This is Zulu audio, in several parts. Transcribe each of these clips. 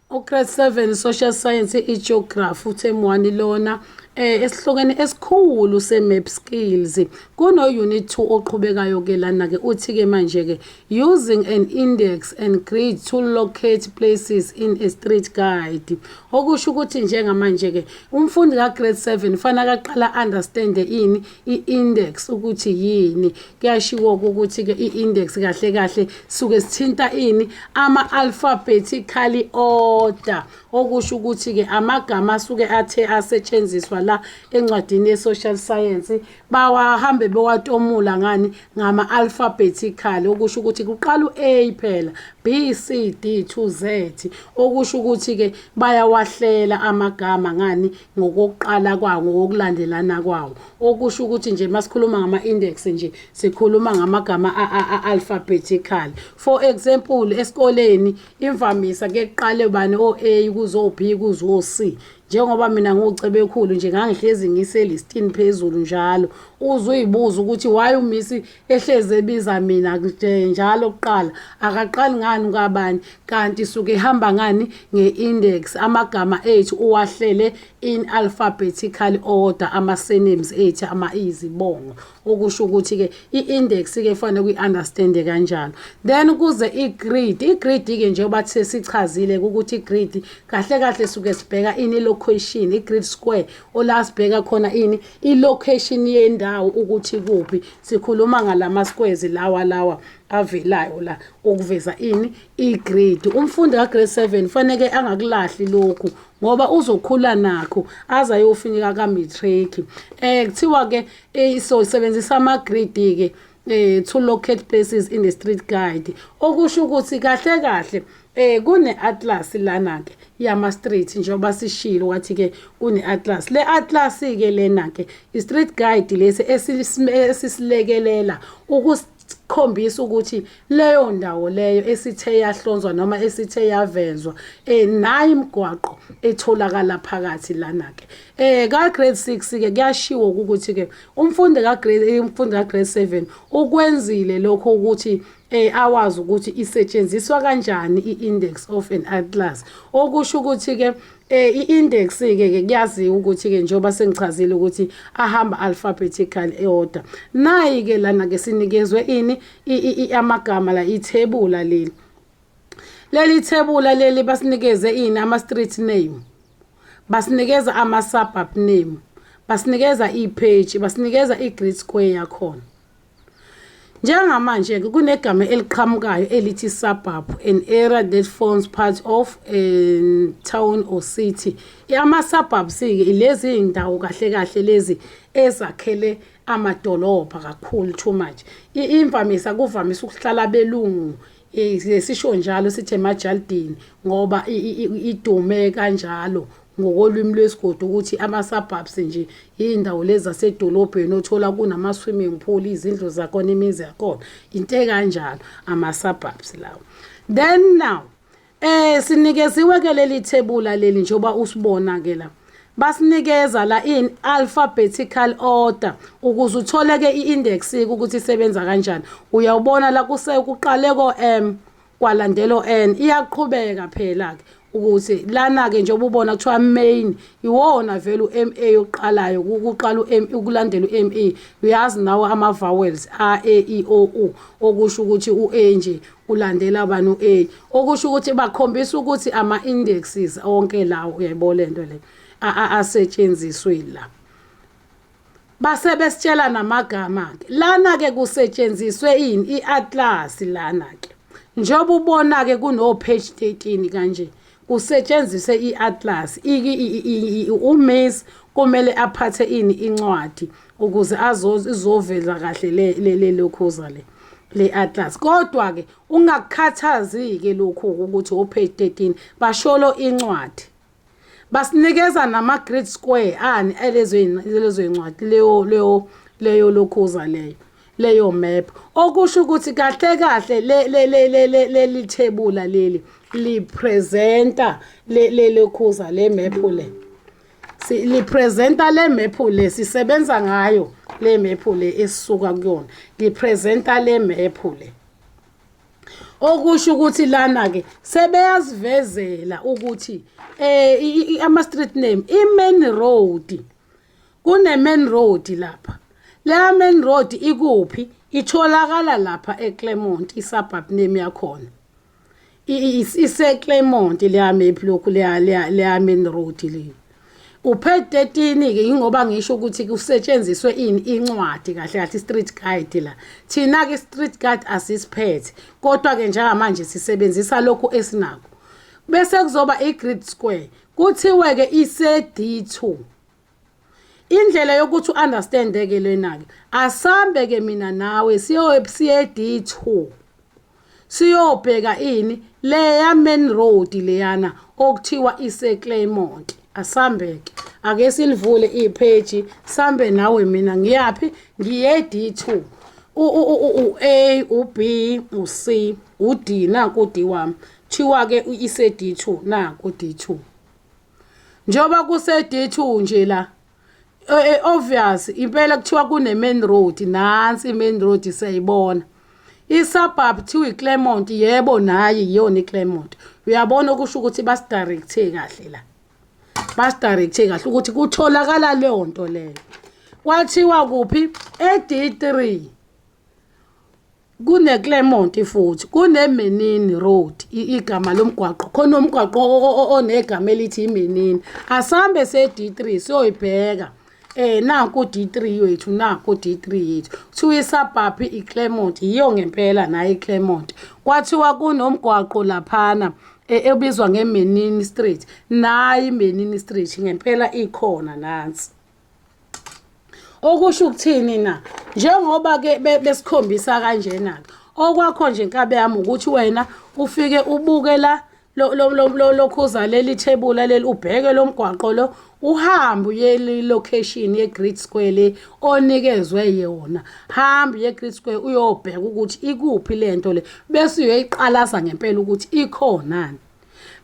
grade 7 social science geography uthemu 1 lona esihlokweni esikhulu se-map skills kuno unit 2 oqhubekayo ke lana ke uthi ke manje ke using an index and grid to locate places in a street guide okusho ukuthi njengamanje ke umfundi ka grade 7 fanele aqala understand ini i-index ukuthi yini kuyashiwo ukuthi ke i-index kahle kahle suke sithinta ini ama alphabetically order okusho ukuthi ke amagama asuke athe asetshenziswa la encwadini ye-social science bawahambe bewatomula ngani ngama alphabetical okusho ukuthi kuqala u-A phela B C D to Z okusho ukuthi ke bayawahlela amagama ngani ngokuqala kwawo ngokulandelana kwawo okusho ukuthi nje masikhuluma ngama index nje sikhuluma ngamagama alphabetical. For example esikoleni imvamisa ke kuqale bani o A kuzo B kuzo C njengoba mina ngocebe ekhulu nje ngangihlezi ngiselistini phezulu njalo uzuyibuza ukuthi why umisi ehleze ebiza mina njalo kuqala akaqali ngani kabani kanti suke ehamba ngani ngeindex amagama ethu uwahlele in alphabetical order ama surnames ethu ama izibongo okusho ukuthi ke iindex ke kufanele kuyiunderstand kanjalo. Then kuze igrid ke njengoba sesichazile ukuthi igrid kahle kahle suke sibheka ini location igrid square ola sibheka khona ini ilocation yendawo ukuthi kuphi sikhuluma ngalama squares lawa avelayo la okuveza ini igrid. Umfundi ka grade 7 fanele angakulahli lokhu ngoba uzokhula nakho azayofika ka matric kuthiwa ke so sebenzisa ama grid ke to locate places in the street guide okusho ukuthi kahle kahle kune atlas lana ke yama street njengoba sishilo wathi ke kune atlas le atlas ke lena ke i street guide lesi esisilekelela khombisa ukuthi leyo ndawo leyo esithe yahlonzwa noma esithe yavezwa nayi imigwaqo etholakala phakathi lana ke ka grade 6 ke kuyashiwo ukuthi ke umfundi ka grade 7 ukwenzile lokho ukuthi awazi ukuthi isetshenziswa kanjani i-index of an atlas okusho ukuthi ke i-index ke kuyaziwa ukuthi ke njengoba sengichazile ukuthi ahamba alphabetical order nayi ke lana ke sinikezwe ini amagama la ithebula leli thebula leli basinikeze ini ama street name basinikeza ama suburb name basinikeza ipage basinikeza igrid square yakhona. Njengamanje ke kunegama eliqhamukayo elithi suburb an area that forms part of a town or city. Ama suburbs ke lezi indawo kahle kahle lezi ezakhele amadolobha kakhulu too much. Imvamisa kuvamisa ukuhlala belungu sisho njalo sithi emajaldini ngoba idume kanjalo ngokolwimi lwesigodi ukuthi ama suburbs nje indawo lezi zasedolobheni othola kunama swimming pool izindlu zakhona imizi yakhona into kanjalo ama suburbs lawo. Then now sinikeziwe ke leli thebula leli njengoba usibona ke la basinikeza la in alphabetical order ukuze uthole ke i-index ukuthi isebenza kanjani uyawubona la kuqale ko M kwalandelo N iyaqhubeka phela ke ukuthi lana ke njengoba ubona kuthiwa main iwona vele uMA yoqalayo ukuqala uM ukulandela uMA uyazi nawo ama vowels A E I O U okusho ukuthi uA nje ulandela abani uA okusho ukuthi bakhombisa ukuthi ama indexes onke lawo uyayibona lento le asetshenziswe la base besitshela namagama ke lana ke kusetshenziswe ini iatlas lana ke njengoba ubona ke kuno page 13 kanje kusetshenziswe iatlas uMiss kumele aphathe ini incwadi ukuze izoveza kahle le lokhoza le atlas kodwa ke ungakhathazi ke lokho ukuthi opage 13 basholo incwadi basinikeza nama grid square ani elezo incwadi leyo lokhoza leyo map okusho ukuthi kahle kahle le thebula leli lipresenta le lokhoza le map le lipresenta le map le sisebenza ngayo le map le esisuka kuyona lipresenta le map le okusho ukuthi lana ke sebeyazivezela ukuthi ama street name i-main road kune-main road lapha la main road ikuphi itholakala lapha eClermont i-suburb name yakhona ise-Claremont leya map lokhu leya main road leyo uphethe 13 ke ingoba ngisho ukuthi kusetshenziswe incwadi kahle kahle street guide la thina ke street guide asisiphethe kodwa ke njengamanje sisebenzisa lokho esinako bese kuzoba i-grid square kuthiwe ke ise D2 indlela yokuthi understand ke lena ke asambe ke mina nawe siye D2 siyobheka leya main road leyana okuthiwa ise Claremont asambeke ake silivule ipage sambe nawe mina ngiyapi ngiye D2 A B C D na ku D wami thiwa ke ise D2 na ku D2 njoba kuse D2 nje la obvious impela kuthiwa kune main road nansi main road siyayibona i-suburb thiwa iClaremont yebo nayi iyona iClaremont uyabona okusho ukuthi basidirecte kahle la basidirecte kahle ukuthi kutholakala leyo nto leyo kwathiwa kuphi e-D3 kune-Claremont futhi kune-Menini Road igama lomgwaqo khona umgwaqo onegama elithi iMenini asambe se-D3 siyoyibheka naku D3 yethu naku D3 yethu kuthiwa i-suburb iClaremont yiyo ngempela nayo iClaremont kwathiwa kunomgwaqo laphana ebizwa ngeMenini Street nayi iMenini Street ngempela ikhona nansi okusho ukuthini na njengoba ke besikhombisa kanjena okwakho nje inkabe yami ukuthi wena ufike ubuke la lokhuza leli thebula leli ubheke lomgwaqo lo uhambe uye location ye-grid square le onikezwe yona hamba ye-grid square uyobheka ukuthi ikuphi lento le bese uyoyiqalaza ngempela ukuthi ikhonani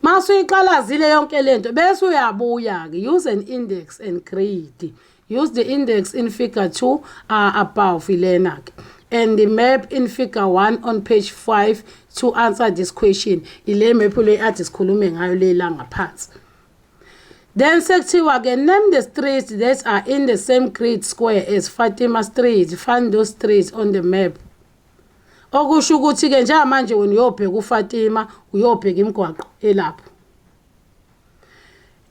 mase uyiqalazile yonke lento bese uyabuya ke use an index and grid use the index in figure 2 above lena ke and the map in figure 1 on page 5 to answer this question ile map le athi sikhulume ngayo le la ngaphansi then sekuthiwa ke name the streets that are in the same grid square as Fatima Street find those streets on the map okusho ukuthi ke njengamanje wena uyobheka uFatima uyobheka imigwaqo elapho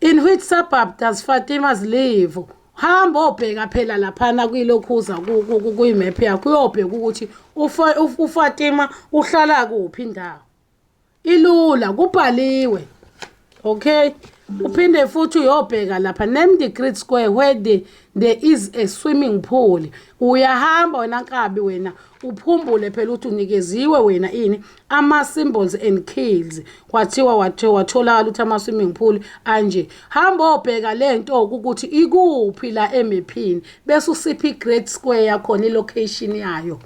in which suburb does Fatima's live hamba obheka phela laphana kwilokhuza kuyimap yakho uyobheka ukuthi uFatima uhlala kuphi indawo ilula kubhaliwe okay uphinde futhi uyobheka lapha name the grid square where there is a swimming pool uyahamba wena nkabi wena uphumbule phela uthi unikeziwe wena ama symbols and keys kwathiwa watholakala ukuthi ama swimming pool anje hamba obheka lento ukuthi ikuphi la emaphini bese usipha i-grid square yakhona ilocation yayo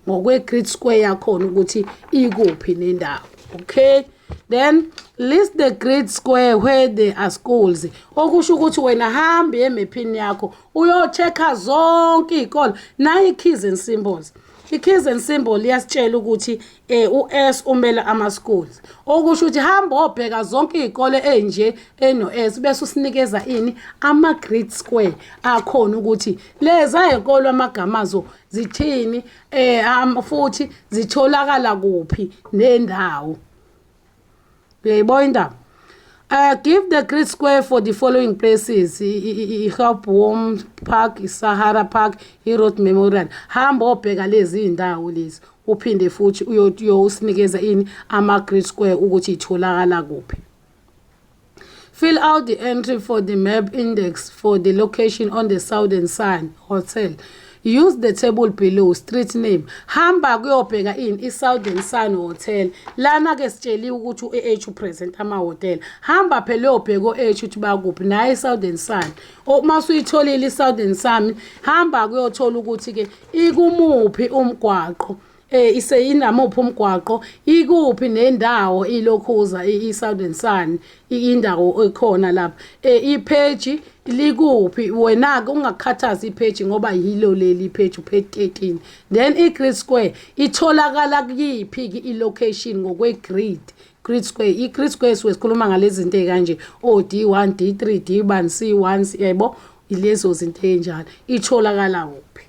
ngokwe grid square yakhona ukuthi ikuphi nendawo okay then list the grid square where there are schools okusho ukuthi wena hamba emaphini yakho uyochecka zonke izikole na i-keys and symbols i-keys and symbol iyasitshela ukuthi u-S umela ama-schools okusho ukuthi hamba obheka zonke izikole enje eno-S bese usinikeza ama-grid square akhona ukuthi leza izikole amagama azo zithini futhi zitholakala kuphi nendawo uyayibona indaba give the grid square for the following places i-Helpworm Park, i-Sahara Park, i-Road Memorial hamba obheka lezi indawo lezi uphinde futhi uyosinikeza ama-grid square ukuthi itholakala kuphi fill out the entry for the map index for the location on the Southern Sun Hotel use the table below street name hamba kuyobheka i-Southern Sun Hotel lana ke sitsheliwe ukuthi u-H upresent ama-hotel hamba phela uyobheka u-H ukuthi bakuphi naye i-Southern Sun uma usuyitholile i-Southern Sun hamba kuyothola ukuthi ke ikumuphi umgwaqo iseyinamuphi umgwaqo ikuphi nendawo ilokhuza iSouthern Sun indawo ekhona lapha ipage likuphi wena-ke ungakhathazi ipage ngoba yilo leli page upage 13 then i-grid square itholakala kuyiphi-ke i-location ngokwe-grid square i-grid square sikhuluma ngalezi zinto ey'kanje D1 D3 D1 C1 yebo ilezo zinto ey'njalo itholakala kuphi